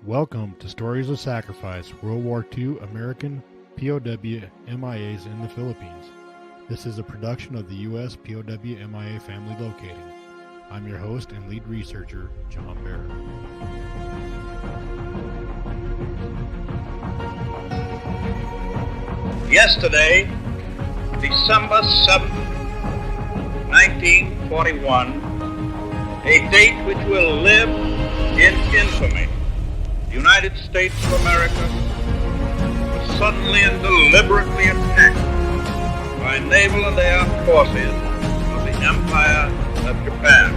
Welcome to Stories of Sacrifice, World War II American POW-MIAs in the Philippines. This is a production of the U.S. POW-MIA Family Locating. I'm your host and lead researcher, John Barrett. Yesterday, December 7th, 1941, a date which will live in infamy. The United States of America was suddenly and deliberately attacked by naval and air forces of the Empire of Japan.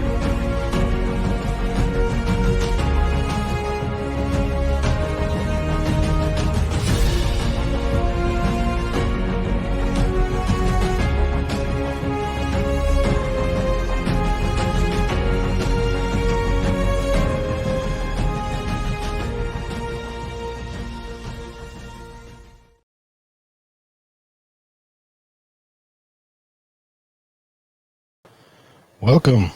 Welcome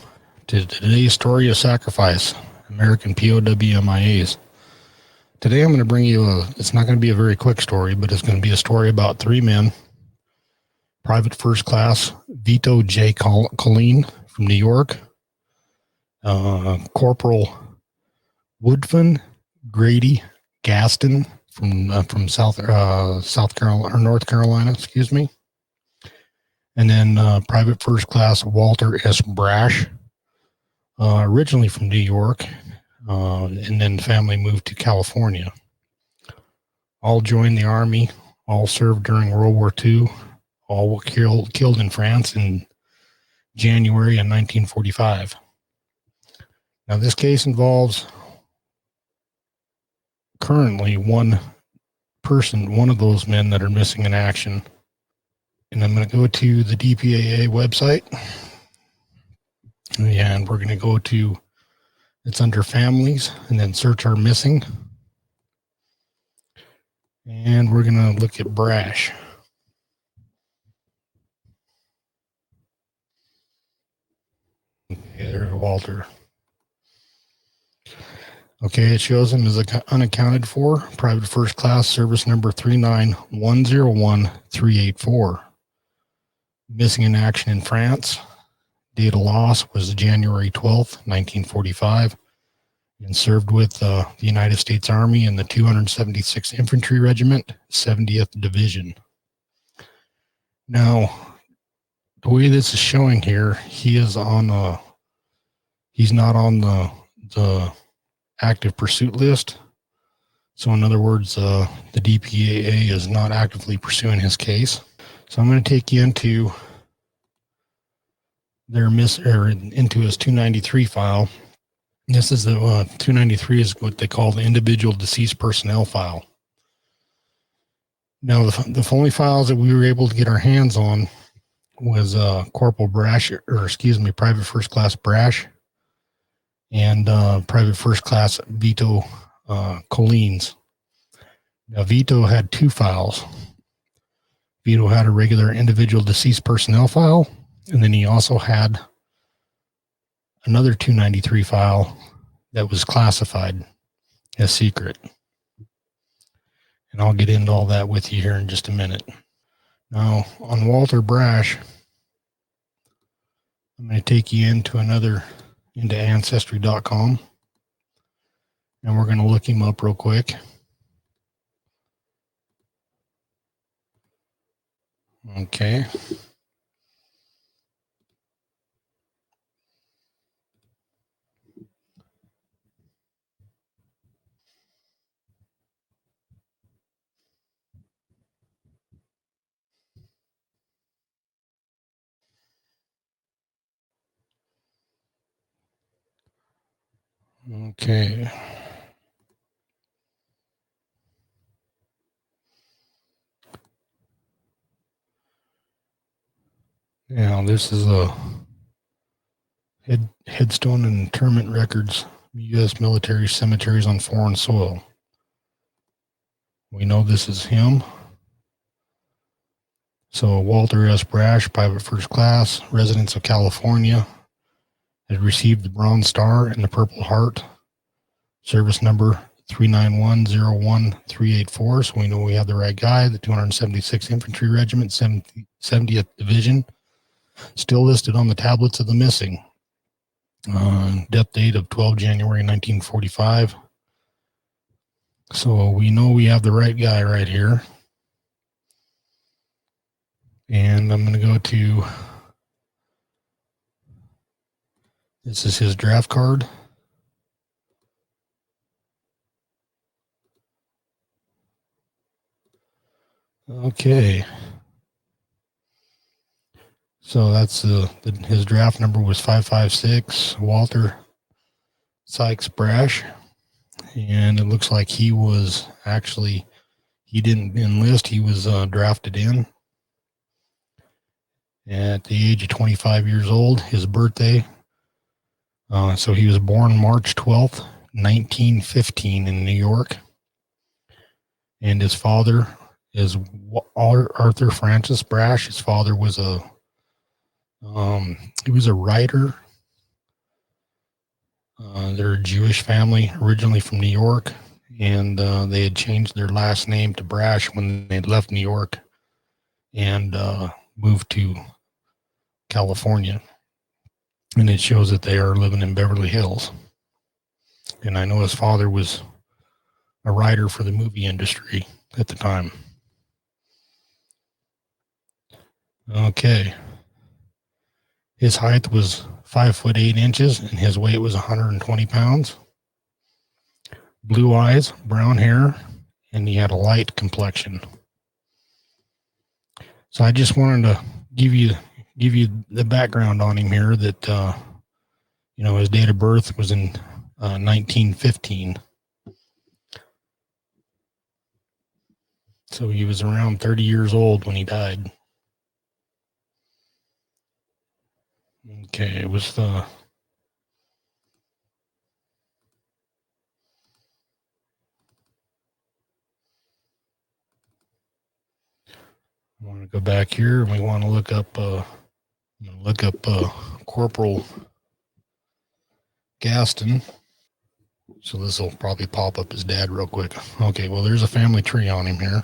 to today's story of sacrifice, American POW-MIAs. Today I'm going to bring you it's not going to be a very quick story, but it's going to be a story about three men. Private First Class Vito J. Colline from New York, Corporal Woodfin Grady Gaston from South Carolina or North Carolina, excuse me. And then Private First Class Walter S. Brash, originally from New York, and then the family moved to California. All joined the Army, all served during World War II, all were killed in France in January of 1945. Now, this case involves currently one of those men that are missing in action. And I'm going to go to the DPAA website. And we're going to go to, it's under families, and then search our missing. And we're going to look at Brash. Okay, there's Walter. Okay, it shows him as unaccounted for, Private First Class, service number 39101-384. Missing in action in France. Date of loss was January 12th, 1945, and served with the United States Army in the 276th Infantry Regiment, 70th Division. Now, the way this is showing here, he's not on the active pursuit list. So in other words, the DPAA is not actively pursuing his case. So I'm going to take you into into his 293 file. This is the 293 is what they call the individual deceased personnel file. Now, the only files that we were able to get our hands on was Corporal Brash, Private First Class Brash, and Private First Class Vito Collines. Now, Vito had two files. Vito had a regular individual deceased personnel file, and then he also had another 293 file that was classified as secret. And I'll get into all that with you here in just a minute. Now, on Walter Brash, I'm going to take you into Ancestry.com, and we're going to look him up real quick. Okay. Okay. Now, this is a headstone and interment records, U.S. military cemeteries on foreign soil. We know this is him. So Walter S. Brash, Private First Class, residents of California, had received the Bronze Star and the Purple Heart, service number 39101-384. So we know we have the right guy. The 276th Infantry Regiment, 70th Division, still listed on the tablets of the missing. Death date of 12 January 1945. So we know we have the right guy right here. And I'm going to go to, this is his draft card. Okay. So that's his draft number was 556, Walter Pfc Brash. And it looks like he was actually, he didn't enlist, he was drafted in at the age of 25 years old, his birthday. So he was born March 12th, 1915 in New York. And his father is Arthur Francis Brash. His father was he was a writer. They're a Jewish family originally from New York, and they had changed their last name to Brash when they left New York and moved to California. And it shows that they are living in Beverly Hills. And I know his father was a writer for the movie industry at the time. Okay. His height was 5'8" and his weight was 120 pounds. Blue eyes, brown hair, and he had a light complexion. So I just wanted to give you the background on him here that, his date of birth was in 1915. So he was around 30 years old when he died. Okay, it was I want to go back here and we want to look up Corporal Gaston. So this will probably pop up his dad real quick. Okay, well, there's a family tree on him here.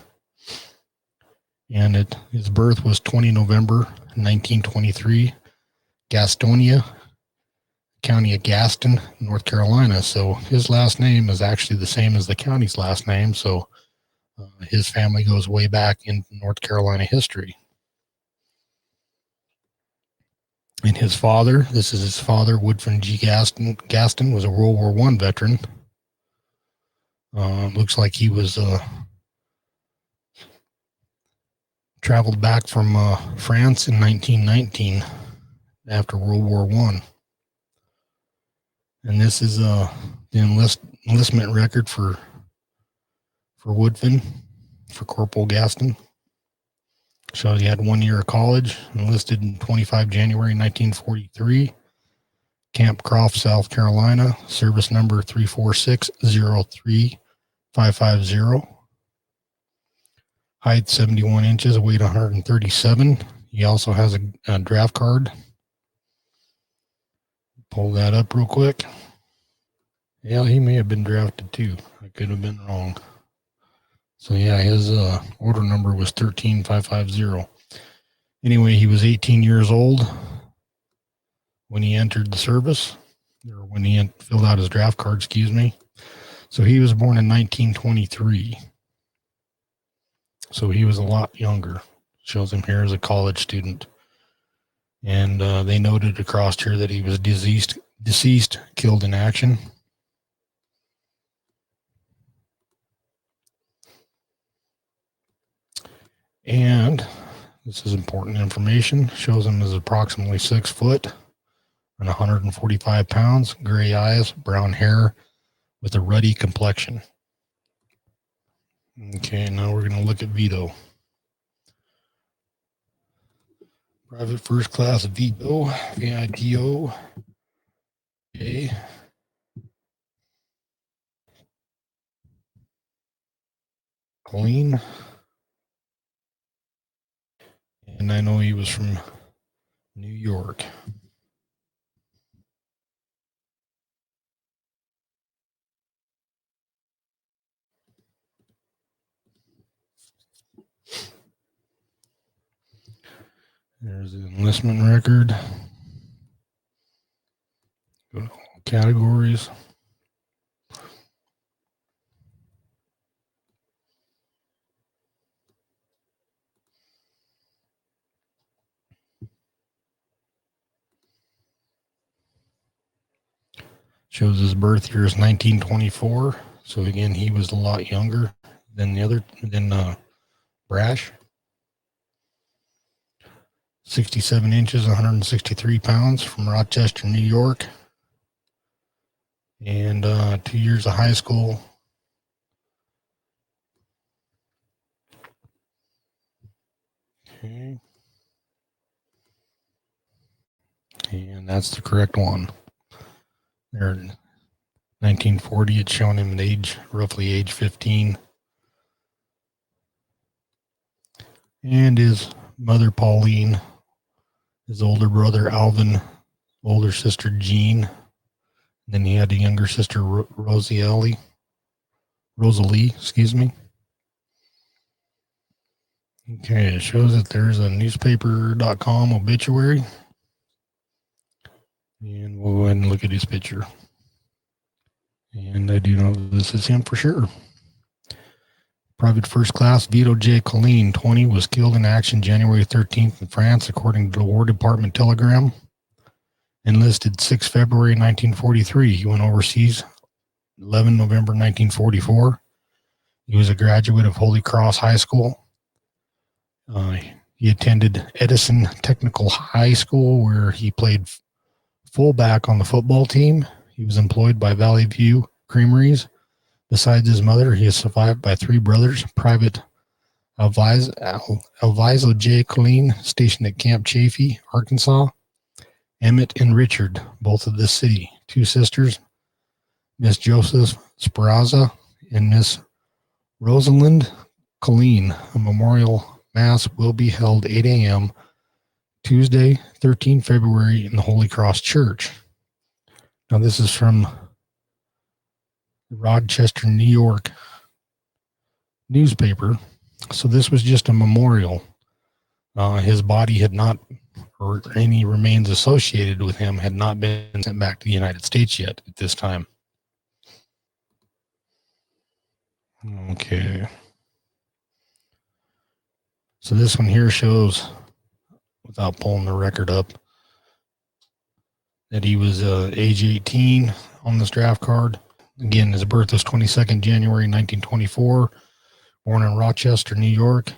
And his birth was 20 November 1923, Gastonia, County of Gaston, North Carolina. So his last name is actually the same as the county's last name. So his family goes way back in North Carolina history. And his father, this is his father, Woodfin G. Gaston was a World War I veteran. Looks like he was traveled back from France in 1919 after World War I. And this is the enlistment record for Woodfin, for Corporal Gaston. So he had 1 year of college, enlisted in 25 January 1943, Camp Croft, South Carolina, service number 346-03550. Height 71 inches, weight 137. He also has a draft card. Pull that up real quick. Yeah, he may have been drafted too. I could have been wrong. So yeah, his order number was 13550. Anyway, he was 18 years old when he entered the service, or when he filled out his draft card, excuse me. So he was born in 1923. So he was a lot younger. Shows him here as a college student. And they noted across here that he was deceased, killed in action. And this is important information. Shows him as approximately 6 foot and 145 pounds, gray eyes, brown hair, with a ruddy complexion. Okay, now we're going to look at Vito. Private First Class Vito, Vito J. Colline. And I know he was from New York. There's the enlistment record. Go to categories. Shows his birth year is 1924. So again, he was a lot younger than Brash. 67 inches, 163 pounds, from Rochester, New York. And 2 years of high school. Okay. And that's the correct one. There, 1940, it's showing him at roughly age 15. And his mother, Pauline, his older brother, Alvin, older sister, Jean. And then he had a younger sister, Rosalie, excuse me. Okay, it shows that there's a newspaper.com obituary. And we'll go ahead and look at his picture. And I do know this is him for sure. Private First Class Vito J. Colline, 20, was killed in action January 13th in France, according to the War Department telegram. Enlisted 6 February 1943. He went overseas 11 November 1944. He was a graduate of Holy Cross High School. He attended Edison Technical High School, where he played fullback on the football team. He was employed by Valley View Creameries. Besides his mother, he is survived by 3 brothers. Private Alviso J. Colline, stationed at Camp Chaffee, Arkansas. Emmett and Richard, both of this city. 2 sisters, Miss Joseph Speraza and Miss Rosalind Colline. A memorial mass will be held 8 a.m. Tuesday, 13 February in the Holy Cross Church. Now, this is from the Rochester, New York newspaper. So this was just a memorial. His body had not, or any remains associated with him, had not been sent back to the United States yet at this time. Okay. So this one here shows, without pulling the record up, that he was age 18 on this draft card. Again, his birth was 22nd January 1924, born in Rochester, New York,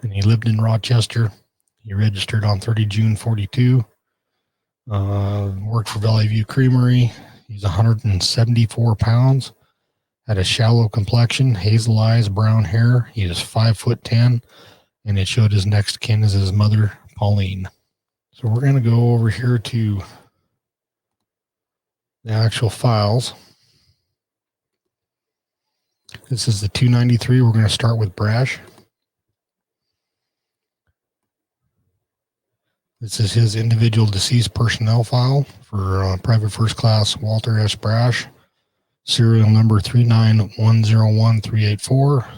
and he lived in Rochester. He registered on 30 June 42, worked for Valley View Creamery. He's 174 pounds, had a shallow complexion, hazel eyes, brown hair. He is 5'10", and it showed his next kin as his mother, Pauline. So we're going to go over here to the actual files. This is the 293. We're going to start with Brash. This is his individual deceased personnel file for Private First Class Walter S. Brash, serial number 39101-384.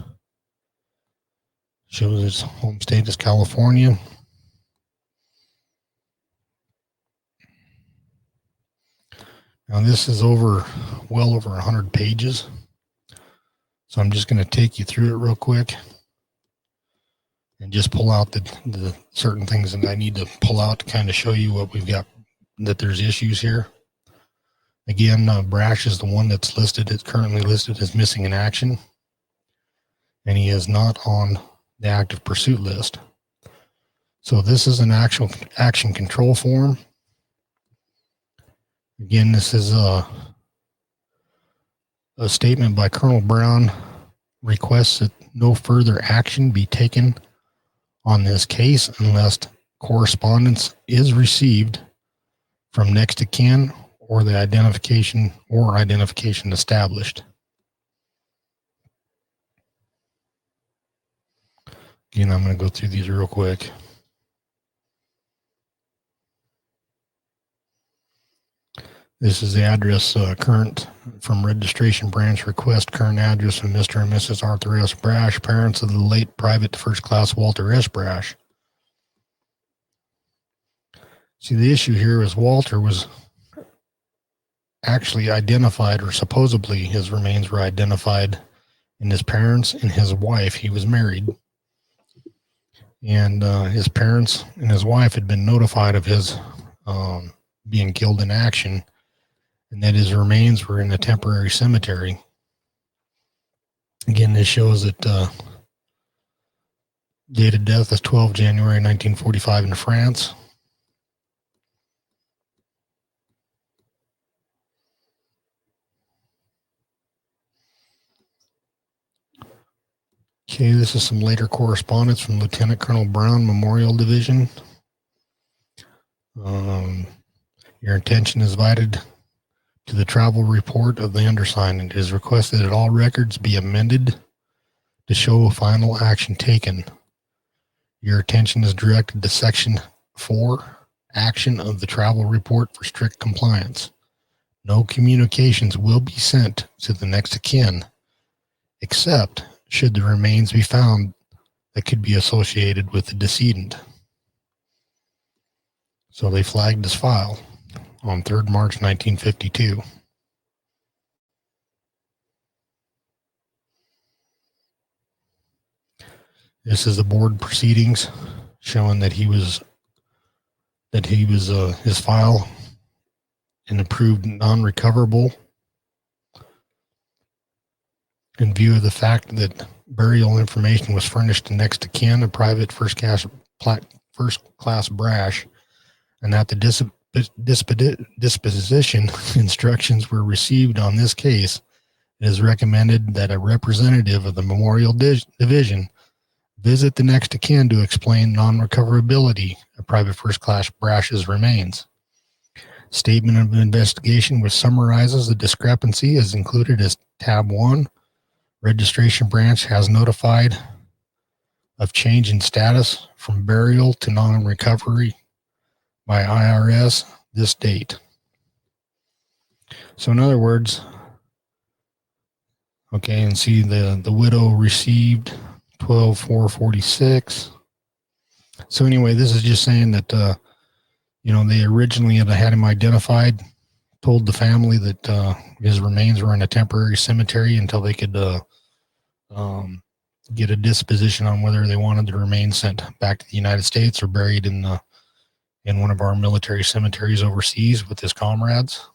Shows his home state is California. Now this is well over 100 pages. So I'm just going to take you through it real quick and just pull out the certain things that I need to pull out to kind of show you what we've got, that there's issues here. Again, Brash is the one that's listed. It's currently listed as missing in action, and he is not on the active pursuit list. So this is an actual action control form. Again, this is a statement by Colonel Brown, requests that no further action be taken on this case unless correspondence is received from next of kin or the identification established. Again, I'm going to go through these real quick. This is the address current from registration branch request, current address of Mr. and Mrs. Arthur S. Brash, parents of the late Private First Class Walter S. Brash. See, the issue here is Walter was actually identified, or supposedly his remains were identified in his parents and his wife. He was married. And his parents and his wife had been notified of his being killed in action, and that his remains were in a temporary cemetery. Again, this shows that date of death is 12 January 1945 in France. Okay, this is some later correspondence from Lieutenant Colonel Brown, Memorial Division. Your attention is invited to the travel report of the undersigned. It is requested that all records be amended to show final action taken. Your attention is directed to Section 4, Action of the Travel Report for strict compliance. No communications will be sent to the next of kin, except should the remains be found that could be associated with the decedent. So they flagged this file on 3rd March 1952. This is the board proceedings showing that his file and approved non-recoverable in view of the fact that burial information was furnished to next of kin, a private first class Brash, and that the disposition instructions were received on this case. It is recommended that a representative of the Memorial Division visit the next of kin to explain non-recoverability of private first class Brash's remains. Statement of investigation, which summarizes the discrepancy, is included as tab 1. Registration branch has notified of change in status from burial to non-recovery by IRS this date. So in other words, okay, and see the widow received 12/4/46. So anyway, this is just saying that they originally had him identified, told the family that his remains were in a temporary cemetery until they could get a disposition on whether they wanted the remains sent back to the United States or buried in one of our military cemeteries overseas with his comrades.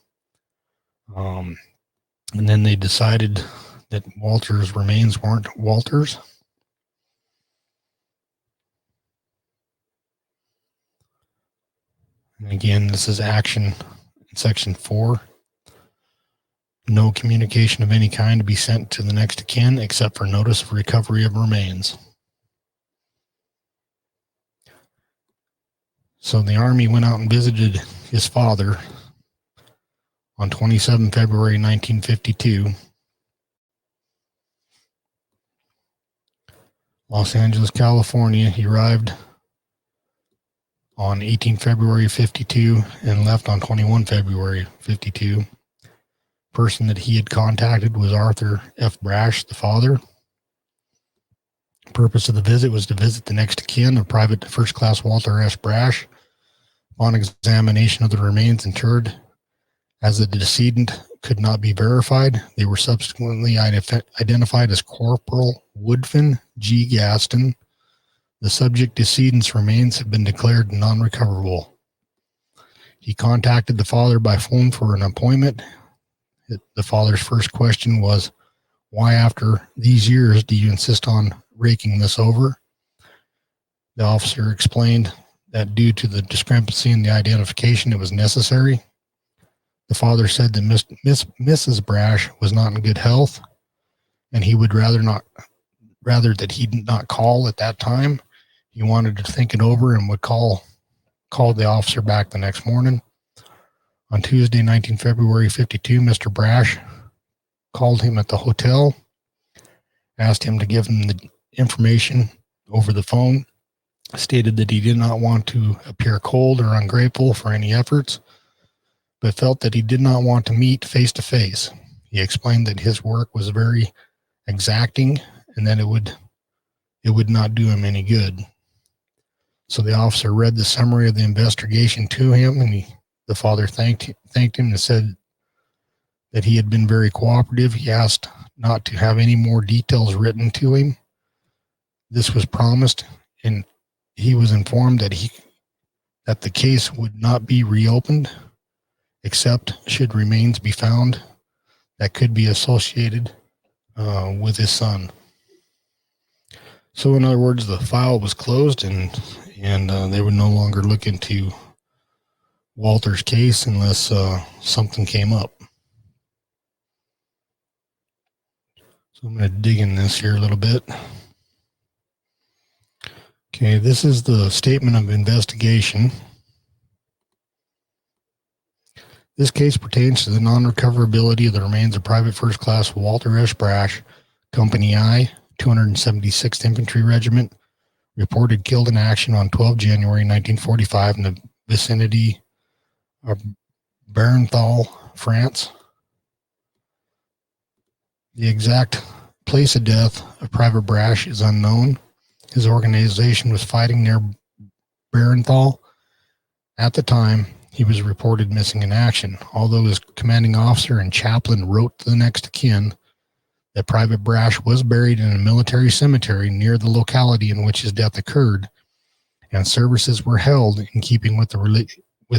And then they decided that Walter's remains weren't Walter's. And again, this is action in Section 4. No communication of any kind to be sent to the next of kin except for notice of recovery of remains. So the Army went out and visited his father on 27 February 1952. Los Angeles, California. He arrived on 18 February 52 and left on 21 February 52. Person that he had contacted was Arthur F. Brash, the father. Purpose of the visit was to visit the next of kin of Private First Class Walter S. Brash. On examination of the remains interred, as the decedent could not be verified, they were subsequently identified as Corporal Woodfin G. Gaston. The subject decedent's remains have been declared non-recoverable. He contacted the father by phone for an appointment. The father's first question was, "Why after these years do you insist on raking this over?" The officer explained that due to the discrepancy in the identification, it was necessary. The father said that Mrs. Brash was not in good health, and he would rather that he not call at that time. He wanted to think it over and would call the officer back the next morning. On Tuesday, 19 February 52, Mr. Brash called him at the hotel, asked him to give him the information over the phone, stated that he did not want to appear cold or ungrateful for any efforts, but felt that he did not want to meet face to face. He explained that his work was very exacting and that it would not do him any good. So the officer read the summary of the investigation to him, and the father thanked him and said that he had been very cooperative. He asked not to have any more details written to him. This was promised, and he was informed that the case would not be reopened except should remains be found that could be associated with his son. So in other words, the file was closed, and they would no longer look into Walter's case unless something came up. So I'm going to dig in this here a little bit. Okay, this is the statement of investigation. This case pertains to the non-recoverability of the remains of Private First Class Walter S. Brash, Company I, 276th Infantry Regiment, reported killed in action on 12 January 1945 in the vicinity of Barenthal, France. The exact place of death of Private Brash is unknown. His organization was fighting near Barenthal. At the time, he was reported missing in action, although his commanding officer and chaplain wrote to the next of kin that Private Brash was buried in a military cemetery near the locality in which his death occurred, and services were held in keeping with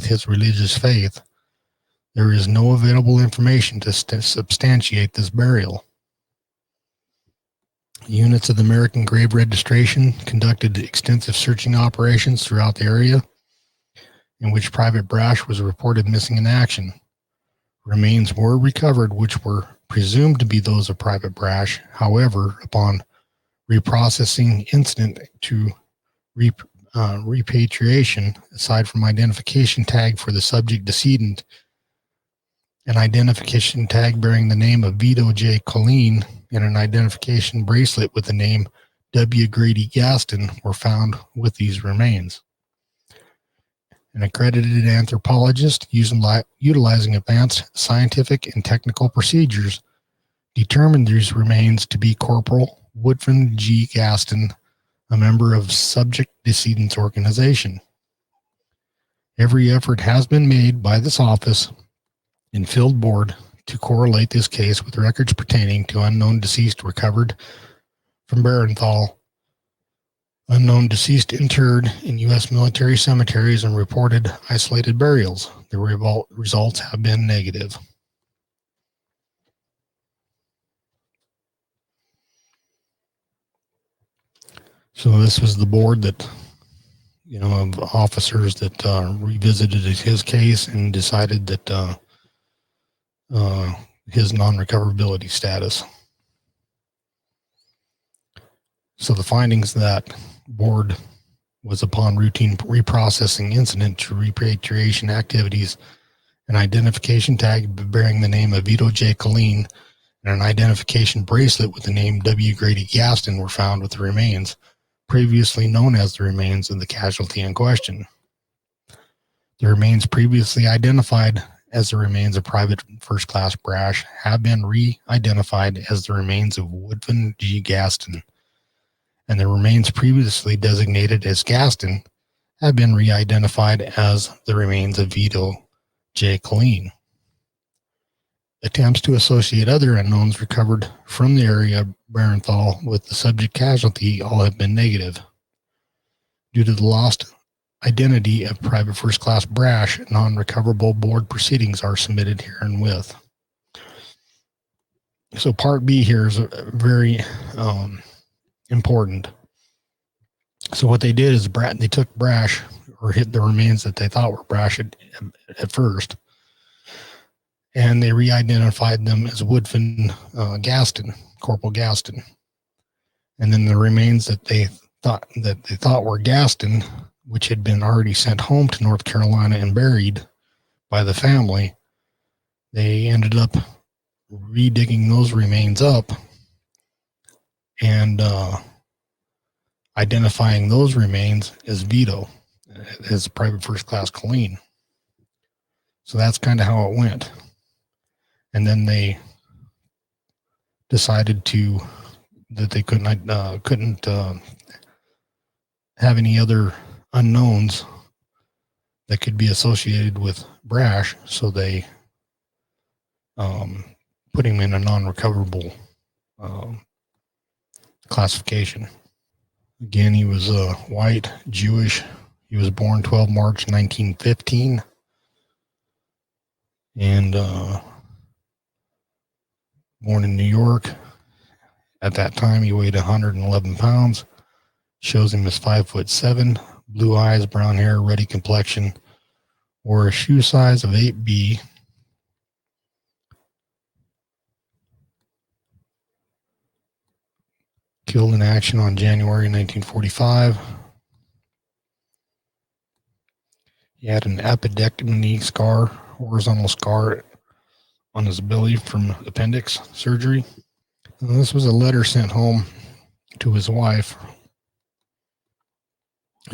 his religious faith. There is no available information to substantiate this burial. Units of the American Grave Registration conducted extensive searching operations throughout the area in which Private Brash was reported missing in action. Remains were recovered which were presumed to be those of Private Brash. However, upon reprocessing incident to repatriation, aside from identification tag for the subject decedent, an identification tag bearing the name of Vito J. Colline, and an identification bracelet with the name W. Grady Gaston were found with these remains. An accredited anthropologist utilizing advanced scientific and technical procedures determined these remains to be Corporal Woodfin G. Gaston, a member of subject decedent's organization. Every effort has been made by this office and field board to correlate this case with records pertaining to unknown deceased recovered from Barenthal, unknown deceased interred in U.S. military cemeteries, and reported isolated burials. The results have been negative. So this was the board that, of officers that revisited his case and decided that his non-recoverability status. So the findings of that board was upon routine reprocessing incident to repatriation activities, an identification tag bearing the name of Vito J. Colline and an identification bracelet with the name W. Grady Gaston were found with the remains, previously known as the remains of the casualty in question. The remains previously identified as the remains of Private First Class Brash have been re-identified as the remains of Woodfin G. Gaston, and the remains previously designated as Gaston have been re-identified as the remains of Vito J. Colline. Attempts to associate other unknowns recovered from the area of Barenthal with the subject casualty all have been negative. Due to the lost identity of Private First Class Brash, non-recoverable board proceedings are submitted herewith. So Part B here is very important. So what they did is they took Brash, or hit the remains that they thought were Brash at first, and they re-identified them as Woodfin Gaston, Corporal Gaston. And then the remains that they thought were Gaston, which had been already sent home to North Carolina and buried by the family, they ended up redigging those remains up and identifying those remains as Vito, as Private First Class Colline. So that's kind of how it went. And then they decided that they couldn't have any other unknowns that could be associated with Brash, so they put him in a non-recoverable classification. Again, he was white, Jewish. He was born 12 March 1915, and born in New York. At that time, he weighed 111 pounds. Shows him as 5'7", blue eyes, brown hair, ruddy complexion, wore a shoe size of 8B. Killed in action on January 1945. He had an appendectomy scar, horizontal scar on his belly from appendix surgery. And this was a letter sent home to his wife.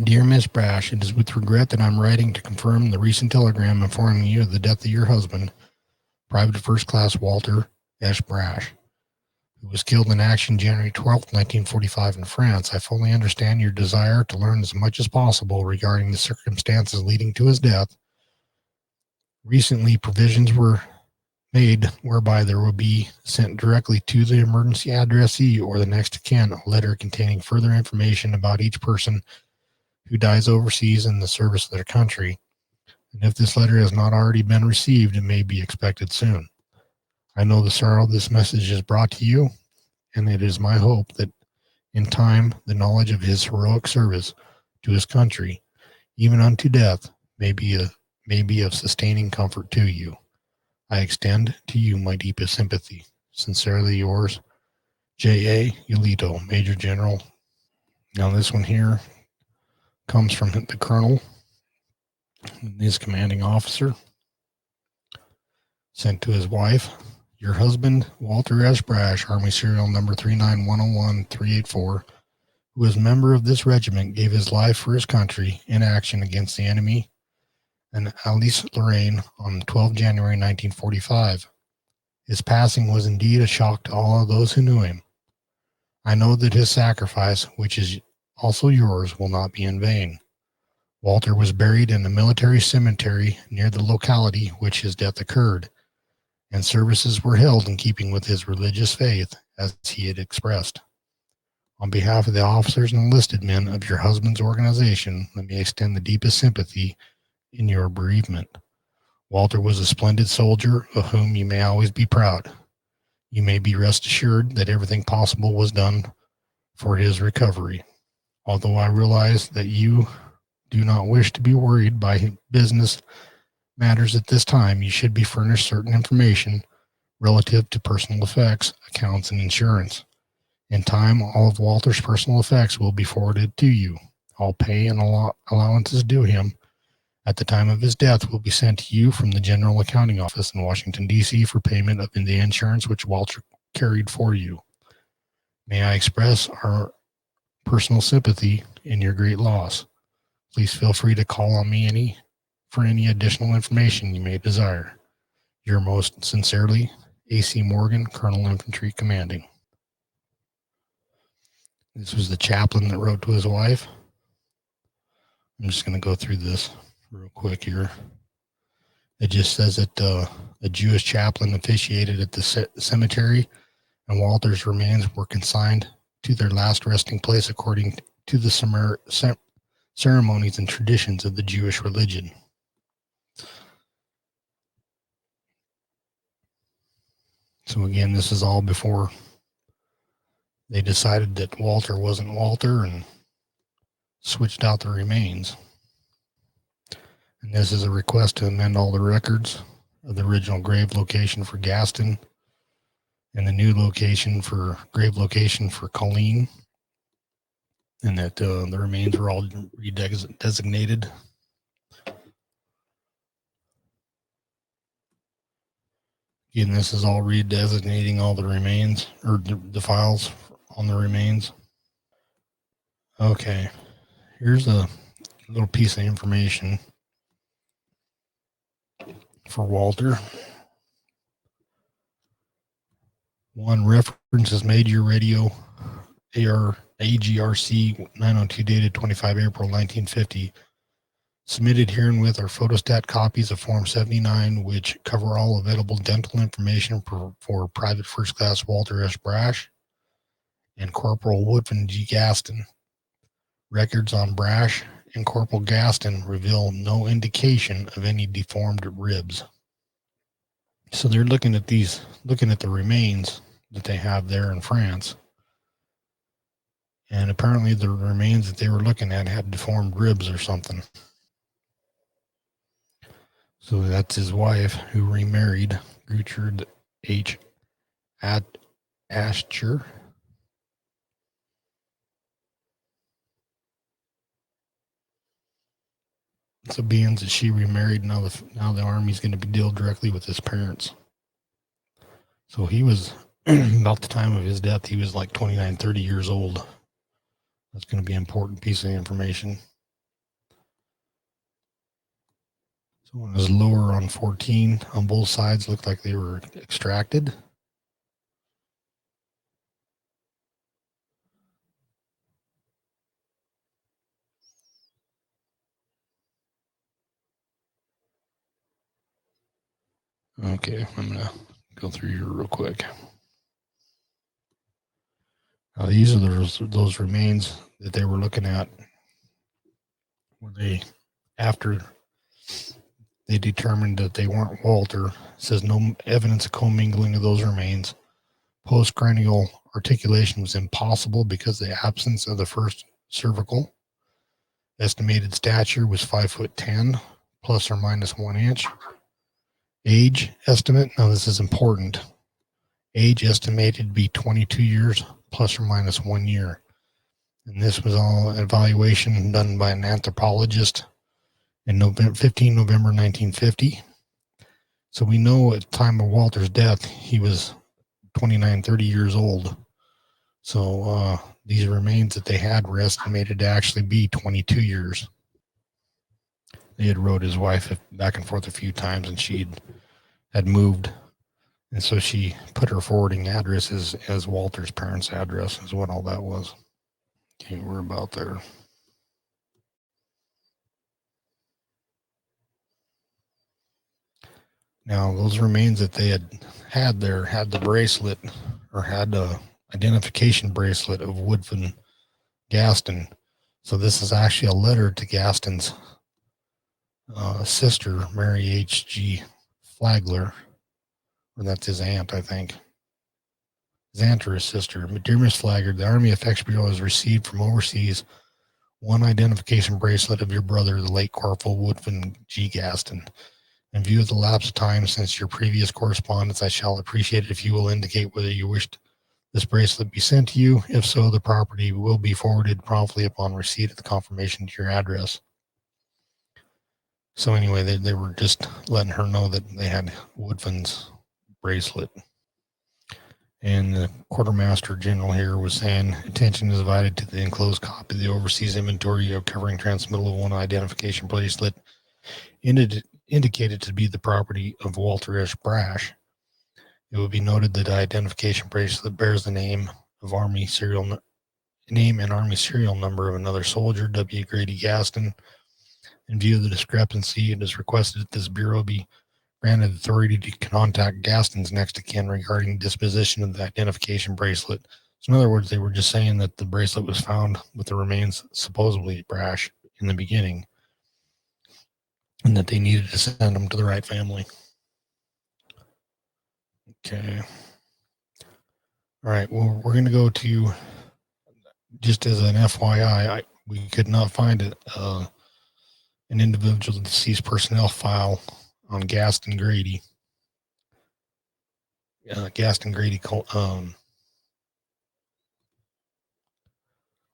Dear Miss Brash, it is with regret that I'm writing to confirm the recent telegram informing you of the death of your husband, Private First Class Walter S. Brash, who was killed in action January 12, 1945 in France. I fully understand your desire to learn as much as possible regarding the circumstances leading to his death. Recently, provisions were made whereby there will be sent directly to the emergency addressee or the next of kin a letter containing further information about each person who dies overseas in the service of their country. And if this letter has not already been received, it may be expected soon. I know the sorrow this message has brought to you, and it is my hope that in time the knowledge of his heroic service to his country, even unto death, may be of sustaining comfort to you. I extend to you my deepest sympathy. Sincerely yours, J.A. Ulito, Major General. Now this one here comes from the Colonel, his commanding officer, sent to his wife. Your husband, Walter S. Brash, Army Serial Number 39101-384, who was a member of this regiment, gave his life for his country in action against the enemy and Alice Lorraine on 12 January 1945. His passing was indeed a shock to all of those who knew him. I know that his sacrifice, which is also yours, will not be in vain. Walter was buried in a military cemetery near the locality which his death occurred, and services were held in keeping with his religious faith as he had expressed. On behalf of the officers and enlisted men of your husband's organization, let me extend the deepest sympathy in your bereavement. Walter was a splendid soldier of whom you may always be proud. You may be rest assured that everything possible was done for his recovery. Although I realize that you do not wish to be worried by business matters at this time, you should be furnished certain information relative to personal effects, accounts, and insurance. In time, all of Walter's personal effects will be forwarded to you. All pay and allowances due him at the time of his death will be sent to you from the General Accounting Office in Washington, D.C. for payment of the insurance which Walter carried for you. May I express our personal sympathy in your great loss. Please feel free to call on me for any additional information you may desire. Your most sincerely, A.C. Morgan, Colonel Infantry Commanding. This was the chaplain that wrote to his wife. I'm just going to go through this real quick here. It just says that a Jewish chaplain officiated at the cemetery, and Walter's remains were consigned to their last resting place according to the ceremonies and traditions of the Jewish religion. So again, this is all before they decided that Walter wasn't Walter and switched out the remains. And this is a request to amend all the records of the original grave location for Gaston and the new grave location for Colline, and that the remains were all redesignated. Again, this is all redesignating all the remains, or the files on the remains. Okay, here's a little piece of information for Walter. One, reference is made to your radio AGRC 902 dated 25 April 1950. Submitted herewith are photostat copies of Form 79, which cover all available dental information for Private First Class Walter S. Brash and Corporal Woodfin G. Gaston. Records on Brash and Corporal Gaston reveal no indication of any deformed ribs. So they're looking at the remains that they have there in France. And apparently the remains that they were looking at had deformed ribs or something. So that's his wife, who remarried, Gertrude H. Ascher. So being that she remarried, now the Army's going to be deal directly with his parents. So he was, about the time of his death, he was like 29, 30 years old. That's going to be an important piece of information. So on his lower on 14, on both sides, looked like they were extracted. Okay, I'm going to go through here real quick. Now, these are those remains that they were looking at, where after they determined that they weren't Walter. It says no evidence of commingling of those remains. Postcranial articulation was impossible because of the absence of the first cervical. Estimated stature was 5'10", plus or minus 1 inch. Age estimate, now this is important. Age estimated to be 22 years, plus or minus 1 year. And this was all an evaluation done by an anthropologist in 15 November 1950. So we know at the time of Walter's death, he was 29, 30 years old. So these remains that they had were estimated to actually be 22 years. They had wrote his wife back and forth a few times, and she had moved. And so she put her forwarding address as Walter's parents' address, is what all that was. Okay, we're about there. Now, those remains that they had there had the bracelet, or had the identification bracelet of Woodfin Gaston. So this is actually a letter to Gaston's sister, Mary H.G. Flagler, or that's his aunt, I think. His aunt or his sister. Dear Miss Flagler, the Army Effects Bureau has received from overseas one identification bracelet of your brother, the late Corporal Woodfin G. Gaston. In view of the lapse of time since your previous correspondence, I shall appreciate it if you will indicate whether you wished this bracelet be sent to you. If so, the property will be forwarded promptly upon receipt of the confirmation to your address. So anyway, they were just letting her know that they had Woodfin's bracelet. And the quartermaster general here was saying, attention is divided to the enclosed copy of the overseas inventory of covering transmittal of one identification bracelet indicated to be the property of Walter S. Brash. It will be noted that the identification bracelet bears the name and Army serial number of another soldier, W. Grady Gaston. In view of the discrepancy, it is requested that this bureau be granted authority to contact Gaston's next of kin regarding disposition of the identification bracelet. So in other words, they were just saying that the bracelet was found with the remains supposedly Brash in the beginning, and that they needed to send them to the right family. Okay. All right. Well, we're going to go to, just as an FYI, we could not find an individual deceased personnel file on Gaston Grady. Gaston Grady.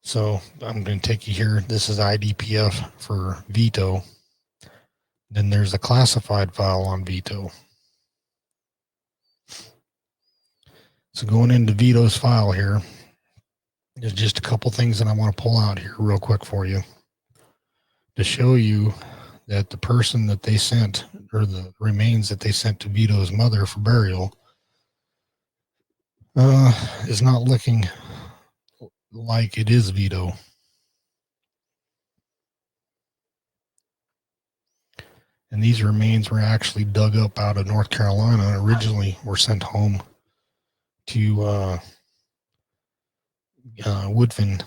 So I'm going to take you here. This is IDPF for Vito. Then there's a classified file on Vito. So going into Vito's file here, there's just a couple things that I want to pull out here real quick for you to show you that the person that they sent, or the remains that they sent to Vito's mother for burial, is not looking like it is Vito. And these remains were actually dug up out of North Carolina. Originally were sent home to Woodfin,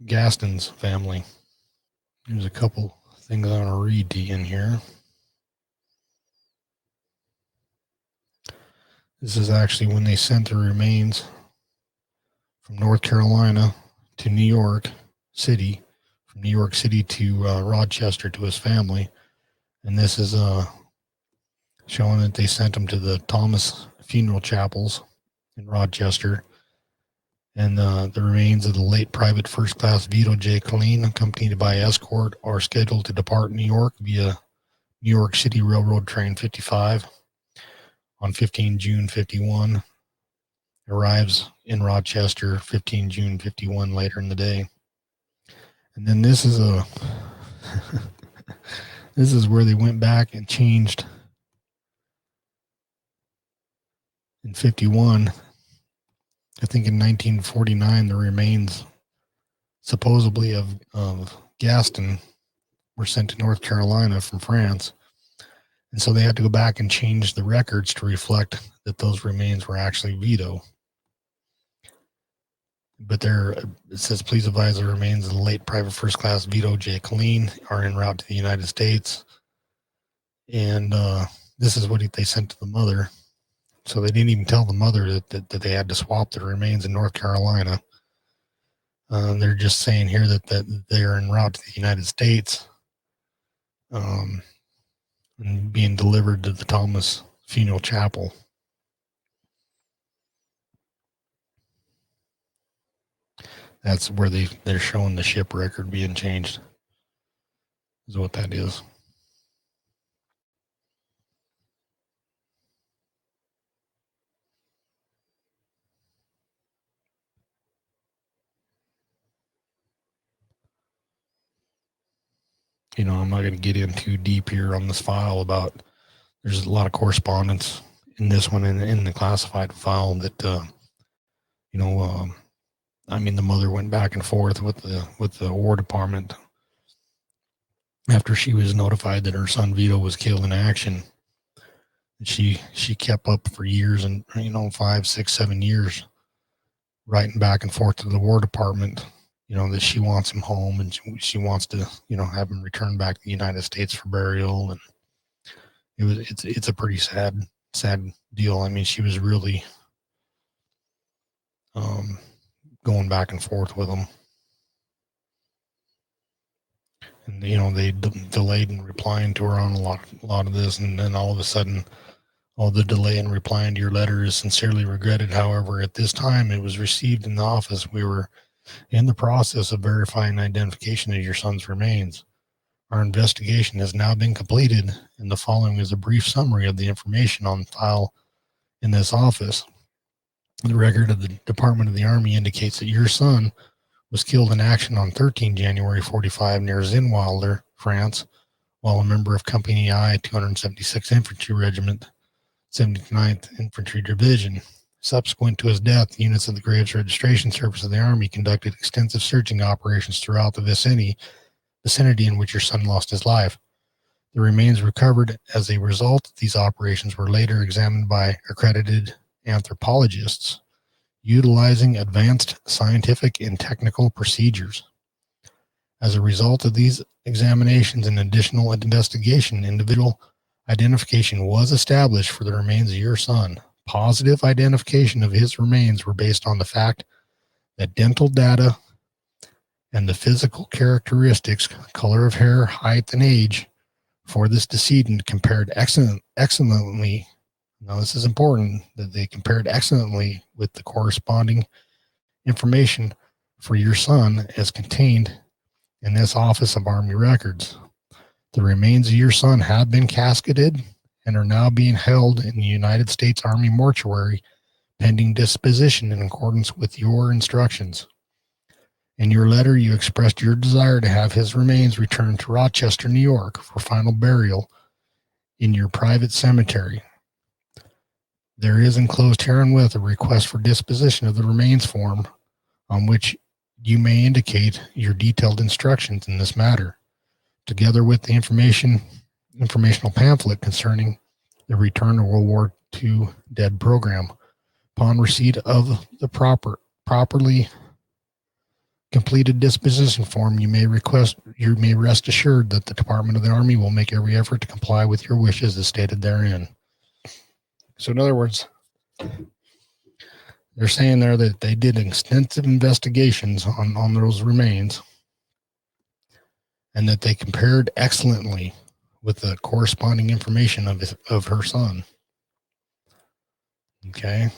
Gaston's family. There's a couple things I want to read to you in here. This is actually when they sent the remains from North Carolina to New York City, from New York City to Rochester to his family. And this is showing that they sent them to the Thomas funeral chapels in Rochester. And the remains of the late Private First Class Vito J. Colline, accompanied by escort, are scheduled to depart New York via New York City Railroad Train 55 on 15 June 51. Arrives in Rochester 15 June 51 later in the day. And then this is this is where they went back and changed in 51. I think in 1949, the remains supposedly of Gaston were sent to North Carolina from France. And so they had to go back and change the records to reflect that those remains were actually Vito. But it says, please advise the remains of the late Private First Class Vito J. Colline are en route to the United States. And this is what they sent to the mother. So they didn't even tell the mother that they had to swap the remains in North Carolina. They're just saying here that they are en route to the United States and being delivered to the Thomas Funeral Chapel. That's where they're showing the ship record being changed, is what that is. I'm not going to get in too deep here on this file about, there's a lot of correspondence in this one in the classified file that, the mother went back and forth with the War Department after she was notified that her son Vito was killed in action. She kept up for years and, 5, 6, 7 years, writing back and forth to the War Department, that she wants him home and she wants to, have him returned back to the United States for burial. And it's a pretty sad deal. I mean, she was really going back and forth with him. And, they delayed in replying to her on a lot of this. And then all of a sudden, all the delay in replying to your letter is sincerely regretted. However, at this time it was received in the office, we were in the process of verifying identification of your son's remains. Our investigation has now been completed, and the following is a brief summary of the information on file in this office. The record of the Department of the Army indicates that your son was killed in action on 13 January 45 near Zinwalder, France, while a member of Company I, 276th Infantry Regiment, 79th Infantry Division. Subsequent to his death, units of the Graves Registration Service of the Army conducted extensive searching operations throughout the vicinity in which your son lost his life. The remains recovered as a result of these operations were later examined by accredited anthropologists utilizing advanced scientific and technical procedures. As a result of these examinations and additional investigation, individual identification was established for the remains of your son. Positive identification of his remains were based on the fact that dental data and the physical characteristics, color of hair, height, and age for this decedent compared excellently. Now, this is important, that they compared excellently with the corresponding information for your son as contained in this Office of Army Records. The remains of your son have been casketed and are now being held in the United States Army mortuary pending disposition in accordance with your instructions. In your letter, you expressed your desire to have his remains returned to Rochester, New York for final burial in your private cemetery. There is enclosed herewith a request for disposition of the remains form on which you may indicate your detailed instructions in this matter, together with the informational pamphlet concerning the return to World War II dead program. Upon receipt of the properly completed disposition form, you may rest assured that the Department of the Army will make every effort to comply with your wishes as stated therein. So in other words, they're saying there that they did extensive investigations on those remains and that they compared excellently with the corresponding information of her son. Okay.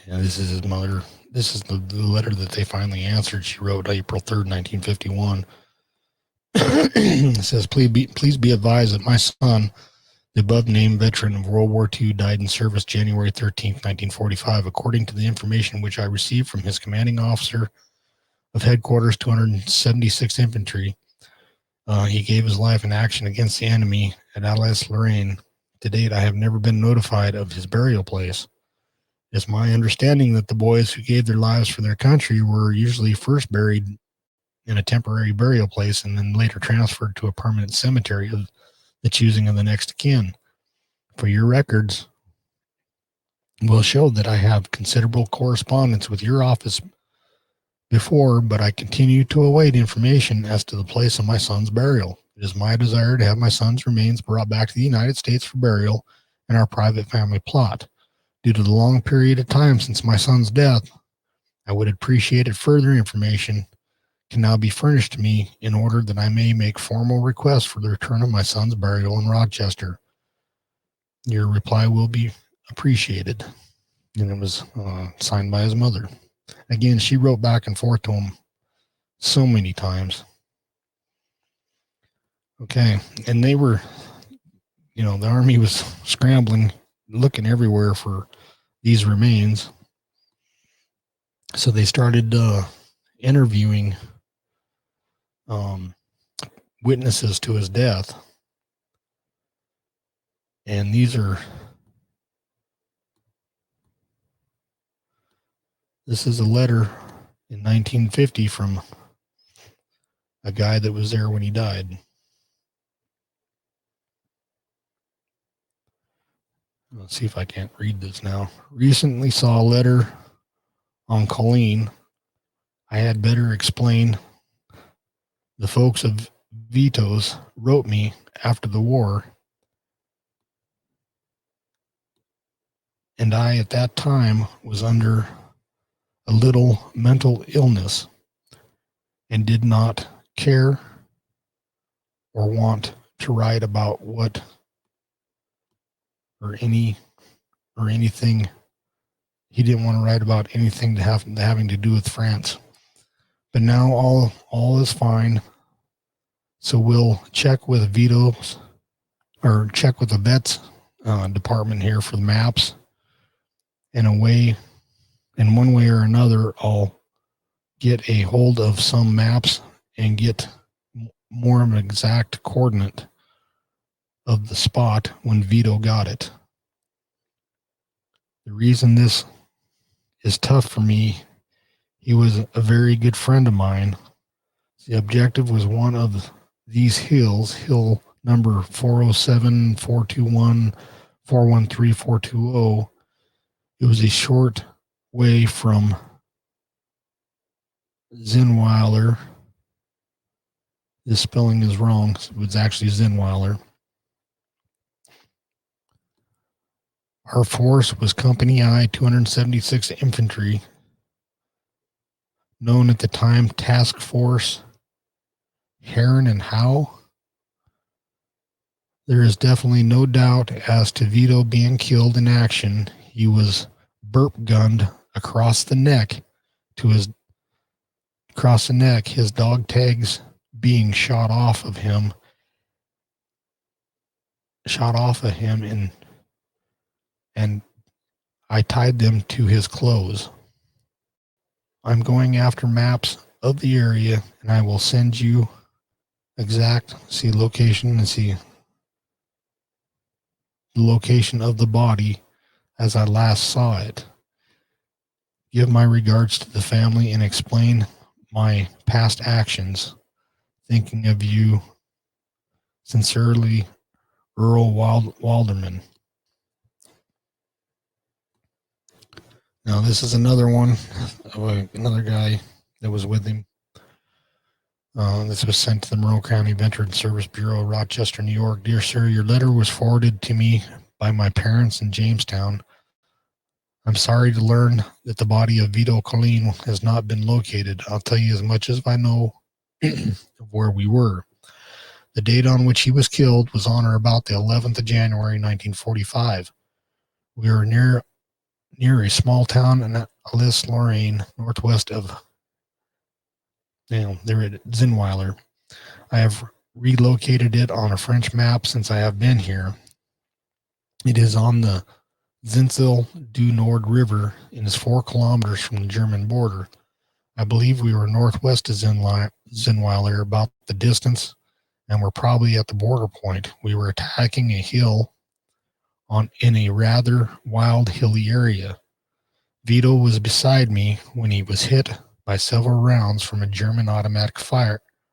And this is his mother. This is the letter that they finally answered. She wrote April 3rd, 1951. It says, please be advised that my son, the above named veteran of World War II, died in service January 13th, 1945. According to the information which I received from his commanding officer of Headquarters 276th Infantry, he gave his life in action against the enemy at Alsace-Lorraine. To date, I have never been notified of his burial place. It's my understanding that the boys who gave their lives for their country were usually first buried in a temporary burial place and then later transferred to a permanent cemetery of the choosing of the next of kin. For your records will show that I have considerable correspondence with your office before, but I continue to await information as to the place of my son's burial. It is my desire to have my son's remains brought back to the United States for burial in our private family plot. Due to the long period of time since my son's death, I would appreciate if further information can now be furnished to me in order that I may make formal requests for the return of my son's burial in Rochester. Your reply will be appreciated. And it was signed by his mother. Again, she wrote back and forth to him so many times. Okay, and they were, the Army was scrambling, looking everywhere for these remains. So they started interviewing witnesses to his death. And this is a letter in 1950 from a guy that was there when he died. Let's see if I can't read this now. Recently saw a letter on Colline. I had better explain. The folks of Vito's wrote me after the war, and I at that time was under a little mental illness and did not care or want to write about what or anything. He didn't want to write about anything having to do with France. But now all is fine. So we'll check with Vito's or check with the vets department here for the maps. In one way or another, I'll get a hold of some maps and get more of an exact coordinate of the spot when Vito got it. The reason this is tough for me, he was a very good friend of mine. The objective was one of these hills, hill number 407, 421, 413, 420. It was a short way from Zinweiler. This spelling is wrong. It was actually Zinweiler. Our force was Company I, 276th Infantry, known at the time Task Force Heron and Howe. There is definitely no doubt as to Vito being killed in action. He was burp gunned across the neck, his dog tags being shot off of him and I tied them to his clothes. I'm going after maps of the area and I will send you location and see the location of the body as I last saw it. Give my regards to the family and explain my past actions. Thinking of you sincerely, Earl Walderman. Now, this is another one of another guy that was with him. This was sent to the Monroe County Veteran Service Bureau, Rochester, New York. Dear sir, your letter was forwarded to me by my parents in Jamestown. I'm sorry to learn that the body of Vito Colline has not been located. I'll tell you as much as I know of where we were. The date on which he was killed was on or about the 11th of January, 1945. We were near a small town in Allis, Lorraine, northwest of there at Zinweiler. I have relocated it on a French map since I have been here. It is on the Zinzel du Nord River and is 4 kilometers from the German border. I believe we were northwest of Zinweiler, about the distance, and we're probably at the border point. We were attacking a hill in a rather wild hilly area. Vito was beside me when he was hit by several rounds from a German automatic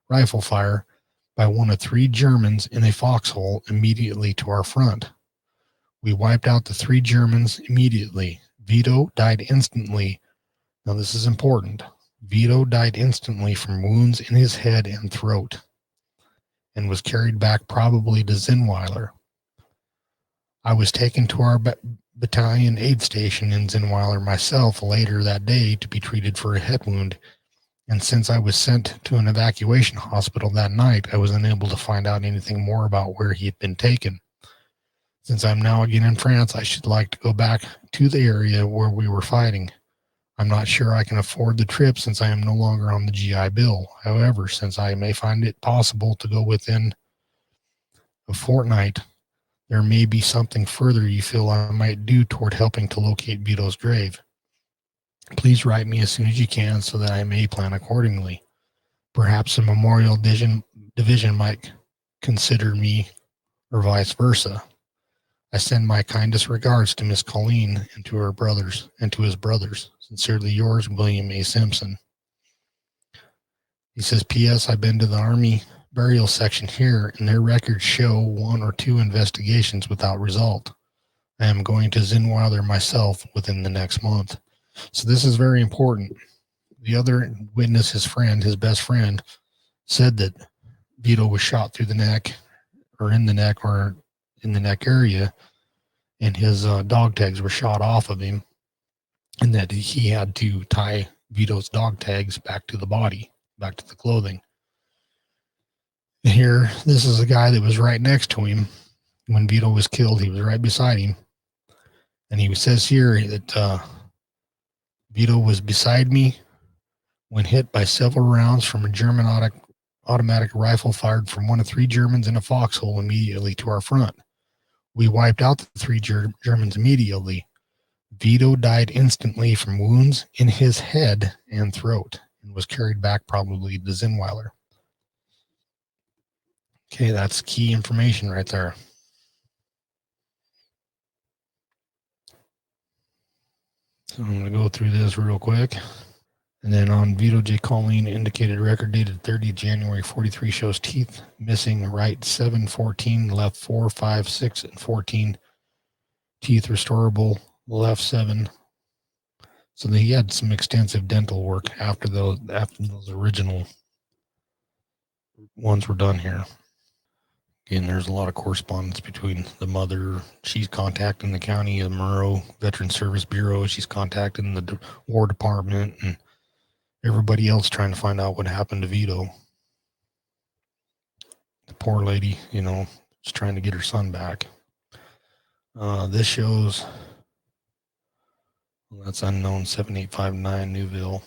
rifle fire by one of 3 Germans in a foxhole immediately to our front. We wiped out the 3 Germans immediately. Vito died instantly. Now this is important. Vito died instantly from wounds in his head and throat and was carried back probably to Zinweiler. I was taken to our battalion aid station in Zinweiler myself later that day to be treated for a head wound, and since I was sent to an evacuation hospital that night, I was unable to find out anything more about where he had been taken. Since I'm now again in France, I should like to go back to the area where we were fighting. I'm not sure I can afford the trip since I am no longer on the GI Bill. However, since I may find it possible to go within a fortnight, there may be something further you feel I might do toward helping to locate Vito's grave. Please write me as soon as you can so that I may plan accordingly. Perhaps a memorial division might consider me, or vice versa. I send my kindest regards to Miss Colline and to her brothers and to his brothers. Sincerely yours, William A. Simpson. He says, P.S. I've been to the Army burial section here, and their records show 1 or 2 investigations without result. I am going to Zinweiler myself within the next month. So this is very important. The other witness, his best friend, said that Vito was shot through the neck, or in the neck area, and his dog tags were shot off of him, and that he had to tie Vito's dog tags back to the body, back to the clothing. Here, this is a guy that was right next to him when Vito was killed. He was right beside him, and he says here that Vito was beside me when hit by several rounds from a German automatic rifle fired from one of 3 Germans in a foxhole immediately to our front. We wiped out the 3 Germans immediately. Vito died instantly from wounds in his head and throat and was carried back probably to Zinweiler. Okay, that's key information right there. So I'm going to go through this real quick. And then on Vito J. Colline, indicated record dated 30 January 43 shows teeth missing, right 7, 14, left 4, 5, 6, and 14. Teeth restorable, left 7. So he had some extensive dental work after those original ones were done here. Again, there's a lot of correspondence between the mother. She's contacting the county of Monroe Veteran Service Bureau. She's contacting the War Department and everybody else trying to find out what happened to Vito. The poor lady, is trying to get her son back. This shows, that's unknown, 7859 Newville.